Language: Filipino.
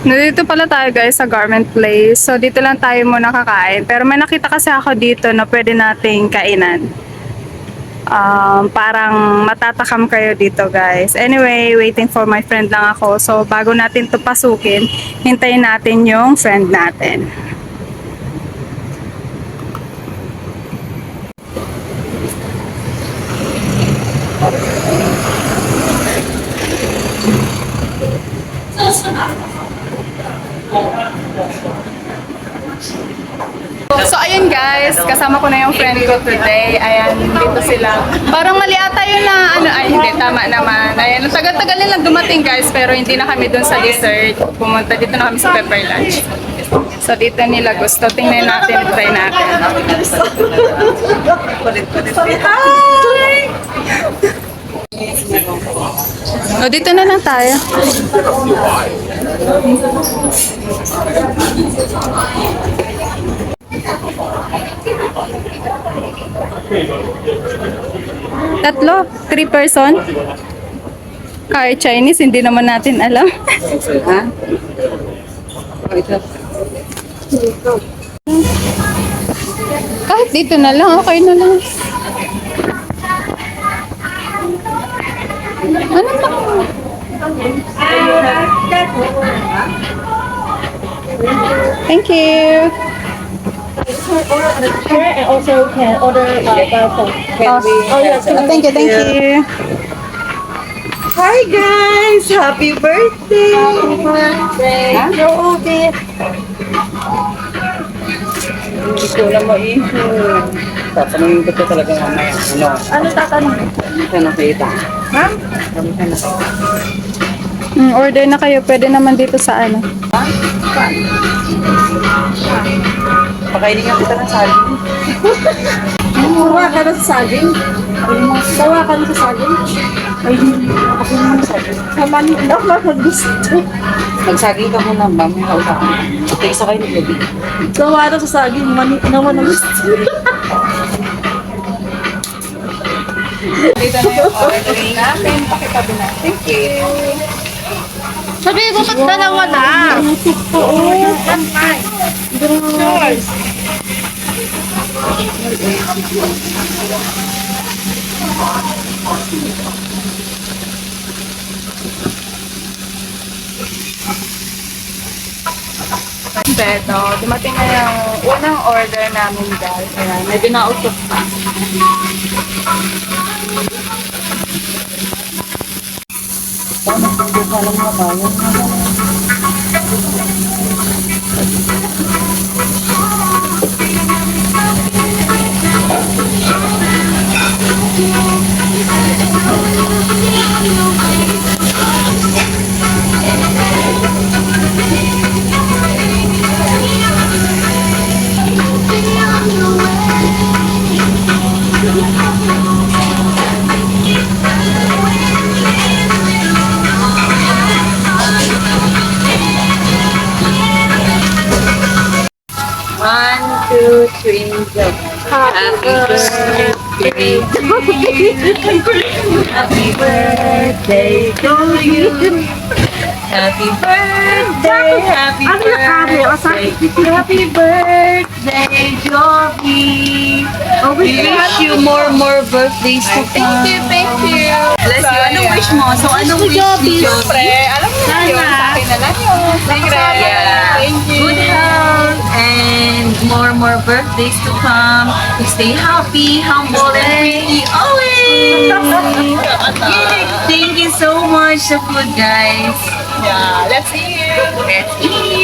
Nandito pala tayo guys sa garment place. So dito lang tayo muna kakain. Pero may nakita kasi ako dito na pwede nating kainan. Parang matatakam kayo dito guys. Anyway, waiting for my friend lang ako. So bago natin to pasukin, hintayin natin yung friend natin. So ayun guys, kasama ko na yung friend ko today. Ayan, dito sila. Parang mali ata yun na ano, ay hindi, tama naman. Ayan, tagal-tagal nilang dumating guys, pero hindi na kami dun sa dessert. Pumunta dito na kami sa pepper lunch. So dito nila gusto. Tingnan natin, try natin. O, dito na lang tayo. Tatlo? 3 person? Kahit Chinese, hindi naman natin alam. Ha? Oh, ito. Kahit dito na lang, okay na lang. Ano pa? Thank you. And also can order phone. Thank you, thank you. Hi guys! Happy birthday! Happy birthday! You're okay. Hindi ko na ma-issue. Tatanungin ko to talaga mamaya. Ano? Ano tatanong? Kami ka nakita. Ha? Kami ka nakita. Order na kayo. Pwede naman dito sa ano. Pakainin nga kita ng saging. Sawa ka na sa saging? Sawa ka na sa saging? Ay, hindi. Ako naman saging. Naman, naman gusto. Nagsaging ka muna, ma'am. May kausapan. Okay, isa kayo ng gabi. Sawa na sa saging, naman ang gusto. Dito na yung ordering natin. Pakitabi natin. Thank you. Sabi ko, ba't dalawa na? Oo. Cheers! Beto, dumating na yung unang order namin guys. Ayan, medyo nautok pa. One, two, three, go. Happy birthday. Happy birthday to you. Happy birthday. Happy birthday. Happy birthday, Joby. We wish you more birthdays to come. Thank you. Bless you. Anong wish mo? So, anong wish ni Joby? Siyempre, alam mo na yun. Sa akin na lang yun. Yeah. Thank you. Good health and more birthdays to come. Stay happy, humble, and pretty always. Thank you so much sa food, guys. Yeah, let's eat. Let's eat.